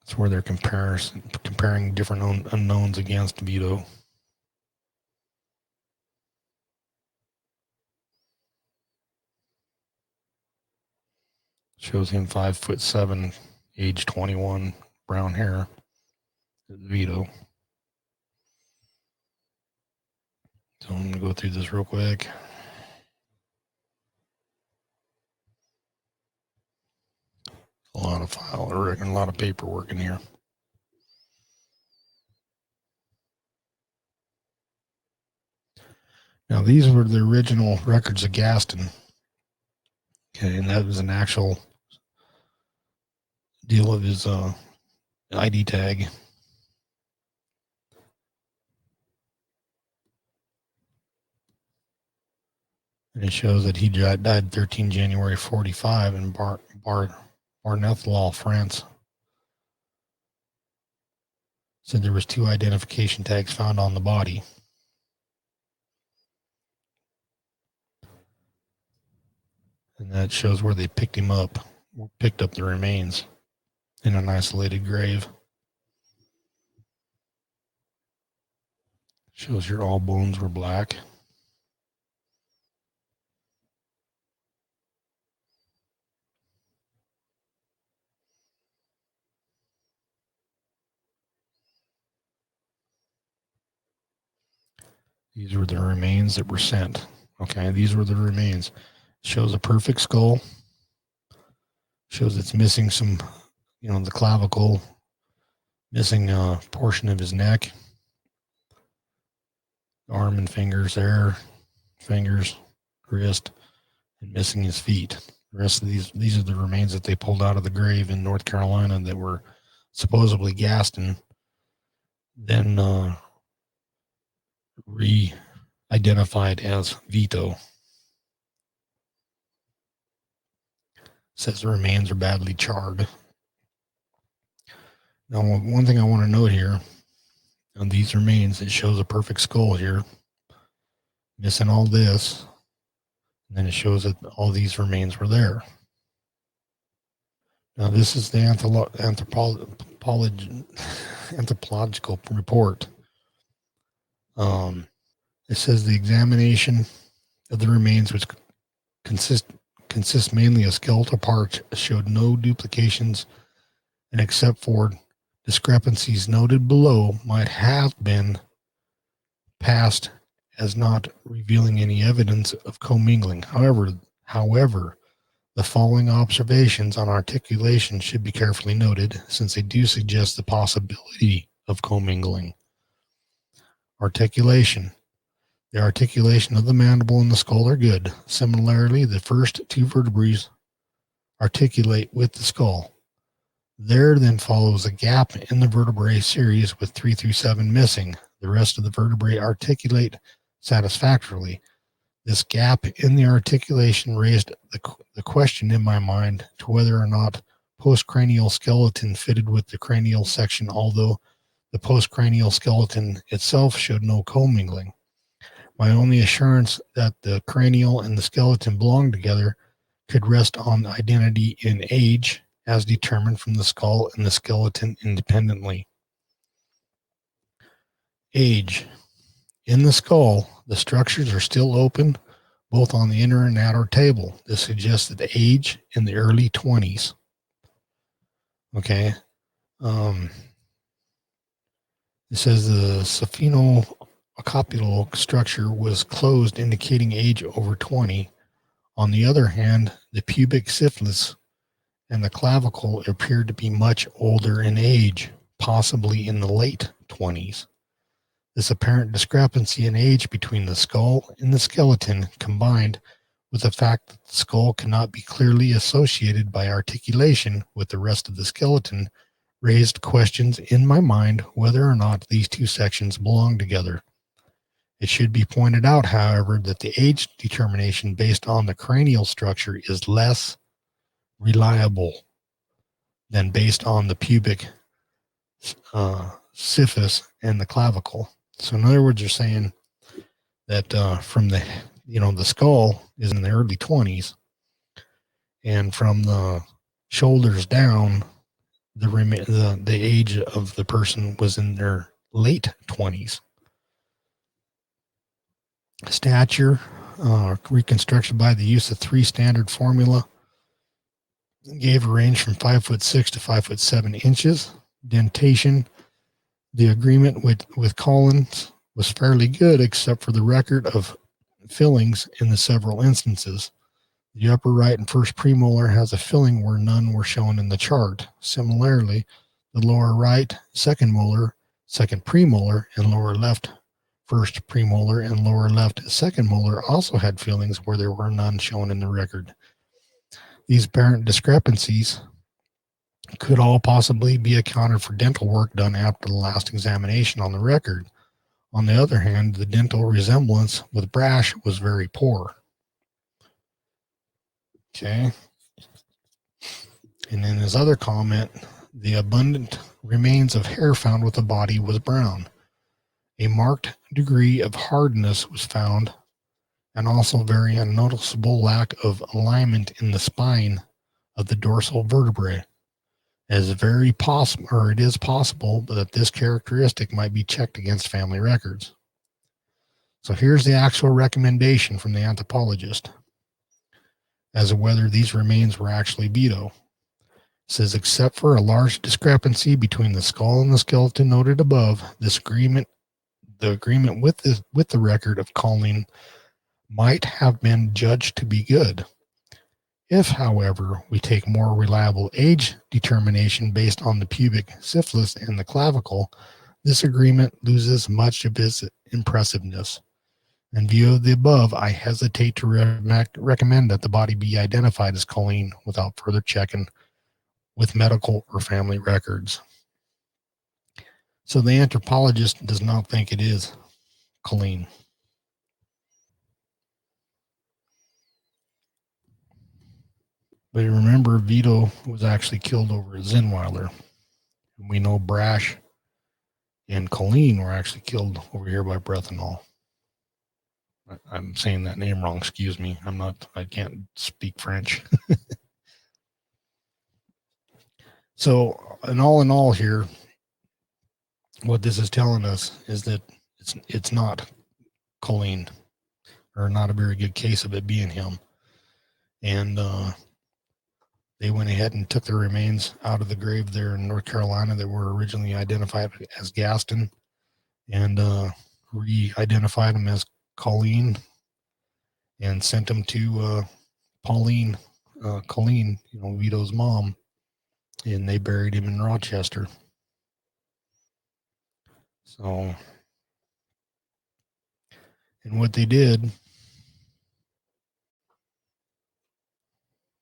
It's where they're comparing different unknowns against Vito. Shows him 5'7", age 21, brown hair. Vito. So I'm going to go through this real quick. A lot of file work and a lot of paperwork in here. Now, these were the original records of Gaston. Okay, and that was an actual deal of his ID tag. And it shows that he died 13 January 45 in Barnethelal, France. Said there was 2 identification tags found on the body. And that shows where they picked him up, picked up the remains in an isolated grave. Shows here all bones were black. These were the remains that were sent. Okay, these were the remains. Shows a perfect skull. Shows it's missing some, the clavicle, missing a portion of his neck, arm and fingers there, fingers, wrist, and missing his feet. The rest of these are the remains that they pulled out of the grave in North Carolina that were supposedly Gaston, then re-identified as Vito. Says the remains are badly charred. Now, one thing I want to note here, on these remains, it shows a perfect skull here, missing all this, and then it shows that all these remains were there. Now, this is the anthropological report. It says the examination of the remains, which consists mainly of skeletal parts, showed no duplications, and except for discrepancies noted below, might have been passed as not revealing any evidence of commingling. However, the following observations on articulation should be carefully noted, since they do suggest the possibility of commingling. Articulation. The articulation of the mandible and the skull are good. Similarly, the first 2 vertebrae articulate with the skull. There then follows a gap in the vertebrae series with 3 through 7 missing. The rest of the vertebrae articulate satisfactorily. This gap in the articulation raised the question in my mind to whether or not postcranial skeleton fitted with the cranial section, although the postcranial skeleton itself showed no commingling. My only assurance that the cranial and the skeleton belonged together could rest on identity in age, as determined from the skull and the skeleton independently. Age. In the skull, the structures are still open, both on the inner and outer table. This suggests that the age in the early 20s. Okay. It says the sphenooccipital structure was closed, indicating age over 20. On the other hand, the pubic syphilis and the clavicle appeared to be much older in age, possibly in the late 20s. This apparent discrepancy in age between the skull and the skeleton, combined with the fact that the skull cannot be clearly associated by articulation with the rest of the skeleton, raised questions in my mind whether or not these 2 sections belong together. It should be pointed out, however, that the age determination based on the cranial structure is less reliable than based on the pubic syphilis and the clavicle. So in other words, you're saying that from the skull is in the early 20s, and from the shoulders down, the age of the person was in their late 20s. Stature, reconstruction by the use of 3 standard formula, gave a range from 5'6" to 5'7" inches. Dentation, the agreement with Colline was fairly good except for the record of fillings in the several instances. The upper right and first premolar has a filling where none were shown in the chart. Similarly, the lower right, second molar, second premolar, and lower left, first premolar, and lower left, second molar also had fillings where there were none shown in the record. These apparent discrepancies could all possibly be accounted for dental work done after the last examination on the record. On the other hand, the dental resemblance with Brash was very poor. Okay. And in his other comment, the abundant remains of hair found with the body was brown. A marked degree of hardness was found, and also very unnoticeable lack of alignment in the spine of the dorsal vertebrae. It is possible that this characteristic might be checked against family records. So here's the actual recommendation from the anthropologist as to whether these remains were actually Vito. It says, except for a large discrepancy between the skull and the skeleton noted above, the agreement with the record of Colline might have been judged to be good. If, however, we take more reliable age determination based on the pubic syphilis and the clavicle, this agreement loses much of its impressiveness. In view of the above, I hesitate to recommend that the body be identified as Colline without further checking with medical or family records. So the anthropologist does not think it is Colline. But remember, Vito was actually killed over at Zinweiler. And we know Brash and Colline were actually killed over here by Brethenol. I'm saying that name wrong. Excuse me. I can't speak French. So, in all here, what this is telling us is that it's not Colline, or not a very good case of it being him. And they went ahead and took the remains out of the grave there in North Carolina that were originally identified as Gaston, and re-identified them as Colline, and sent them to Colline, Vito's mom, and they buried him in Rochester. So, and what they did, let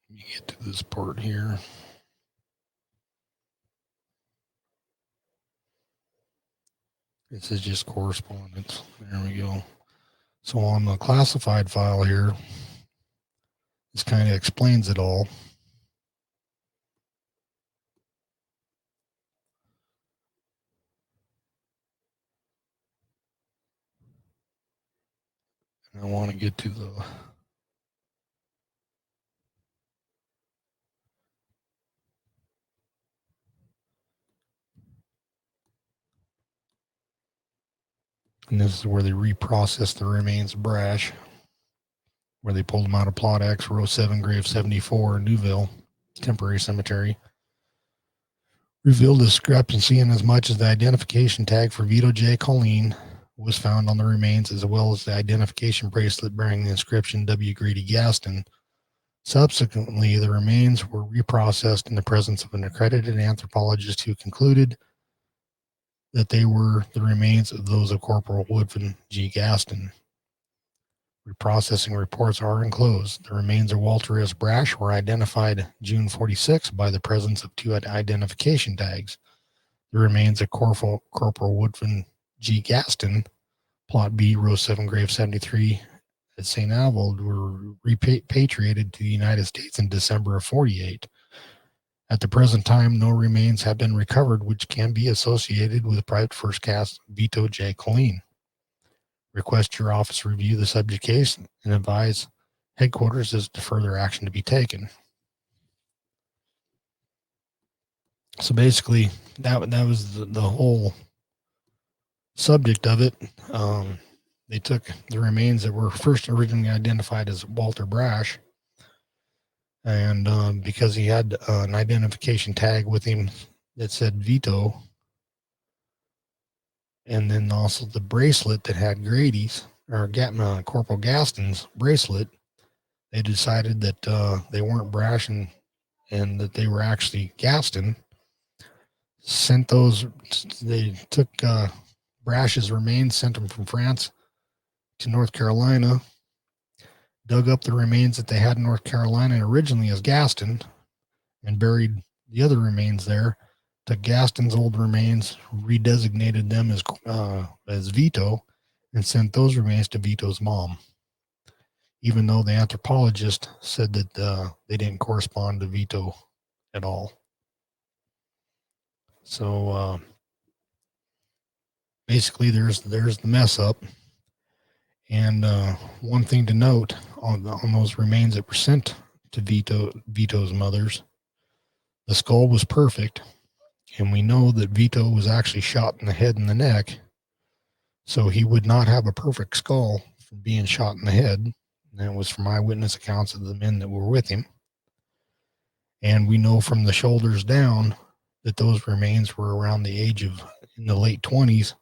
me get to this part here. This is just correspondence. There we go. So on the classified file here, this kind of explains it all. And I want to get to the and this is where they reprocessed the remains of Brash, where they pulled them out of Plot X, Row 7, Grave 74, Newville Temporary Cemetery. Revealed a discrepancy in as much as the identification tag for Vito J. Colline was found on the remains, as well as the identification bracelet bearing the inscription W. Grady Gaston. Subsequently, the remains were reprocessed in the presence of an accredited anthropologist who concluded that they were the remains of those of Corporal Woodfin G. Gaston. Reprocessing reports are enclosed. The remains of Walter S. Brash were identified June 46 by the presence of two identification tags. The remains of Corporal Woodfin G. Gaston, Plot B, Row 7, Grave 73 at St. Avold, were repatriated to the United States in December of 48. At the present time, no remains have been recovered which can be associated with Private First Class Vito J. Colline. Request your office review the subject case and advise headquarters as to further action to be taken. So basically, that was the whole subject of it. They took the remains that were first originally identified as Walter Brash, and because he had an identification tag with him that said Vito, and then also the bracelet that had Grady's or Corporal Gaston's bracelet. They decided that they weren't Brash and that they were actually Gaston. Sent those. They took Brash's remains, sent them from France to North Carolina. Dug up the remains that they had in North Carolina originally as Gaston, and buried the other remains there. Took Gaston's old remains, redesignated them as Vito, and sent those remains to Vito's mom, even though the anthropologist said that they didn't correspond to Vito at all. So basically, there's the mess up. And one thing to note on those remains that were sent to Vito's mother's, the skull was perfect. And we know that Vito was actually shot in the head and the neck. So he would not have a perfect skull from being shot in the head. And that was from eyewitness accounts of the men that were with him. And we know from the shoulders down that those remains were around the age of in the late 20s,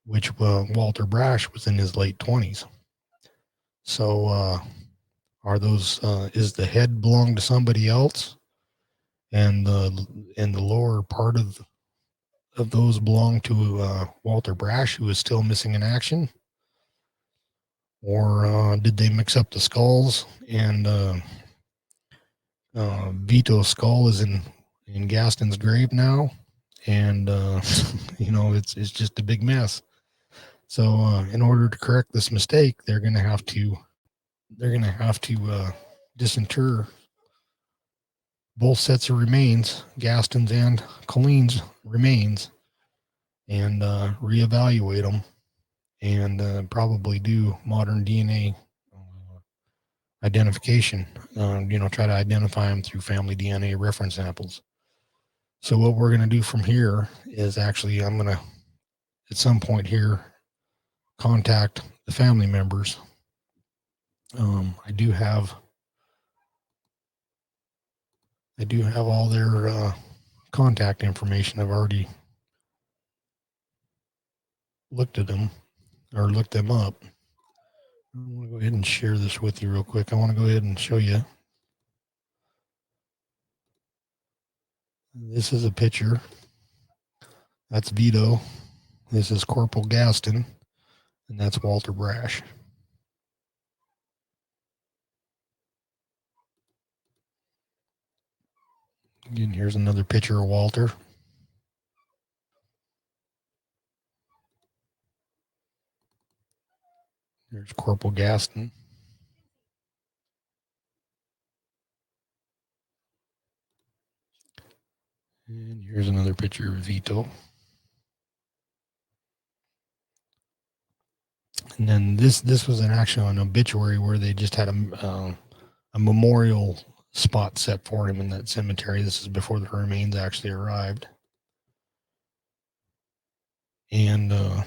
which Walter Brash was in his late 20s. So are those is the head belong to somebody else? And the lower part of those belong to Walter Brash, who is still missing in action? Or did they mix up the skulls? And Vito's skull is in Gaston's grave now, and it's just a big mess. So in order to correct this mistake, they're going to have to disinter both sets of remains, Gaston's and Colline's remains, and reevaluate them, and probably do modern DNA identification. Try to identify them through family DNA reference samples. So what we're going to do from here is actually, I'm going to, at some point here, contact the family members. I do have all their contact information. I've already looked at them or looked them up. I want to go ahead and share this with you real quick. I want to go ahead and show you. This is a picture. That's Vito. This is Corporal Gaston, and that's Walter Brash. Again, here's another picture of Walter. There's Corporal Gaston. And here's another picture of Vito. And then this was actually an obituary where they just had a memorial spot set for him in that cemetery. This is before the remains actually arrived. And I'm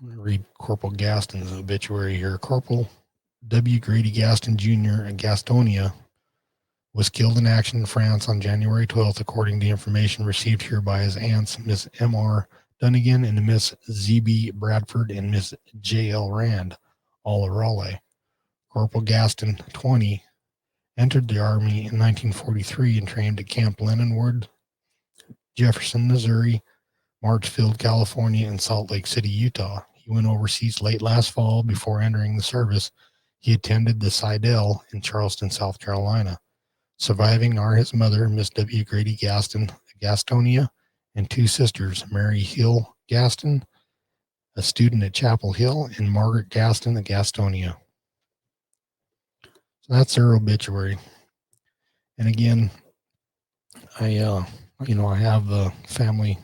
going to read Corporal Gaston's obituary here. Corporal W. Grady Gaston Jr. in Gastonia was killed in action in France on January 12th, according to information received here by his aunts, Miss M.R. Dunnigan and Miss Z.B. Bradford and Miss J.L. Rand, all of Raleigh. Corporal Gaston, 20, entered the Army in 1943 and trained at Camp Leninwood, Jefferson, Missouri, Marchfield, California, and Salt Lake City, Utah. He went overseas late last fall. Before entering the service, he attended the Seidel in Charleston, South Carolina. Surviving are his mother, Miss W. Grady Gaston, Gastonia, and two sisters, Mary Hill Gaston, a student at Chapel Hill, and Margaret Gaston at Gastonia. So that's their obituary. And again, I have the family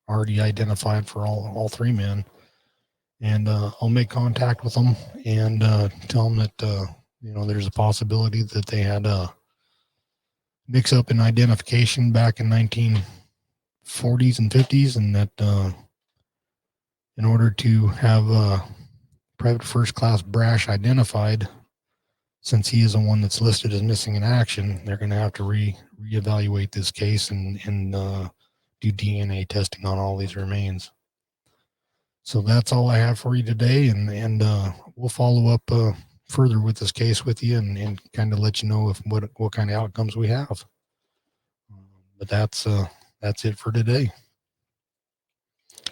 already identified for all three men, and I'll make contact with them and tell them that there's a possibility that they had a mix up in identification back in 1940s and 50s, and that in order to have Private First Class Brash identified, since he is the one that's listed as missing in action, they're going to have to reevaluate this case and do DNA testing on all these remains. So that's all I have for you today, and we'll follow up further with this case with you and kind of let you know what kind of outcomes we have. But that's it for today.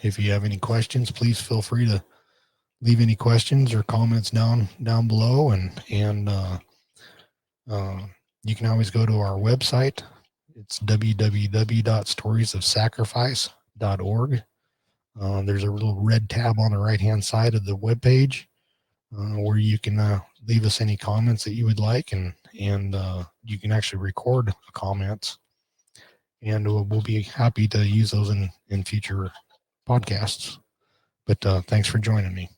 If you have any questions, please feel free to leave any questions or comments down below, and you can always go to our website. It's www.storiesofsacrifice.org. There's a little red tab on the right-hand side of the webpage where you can leave us any comments that you would like, and you can actually record comments, and we'll be happy to use those in future podcasts. But thanks for joining me.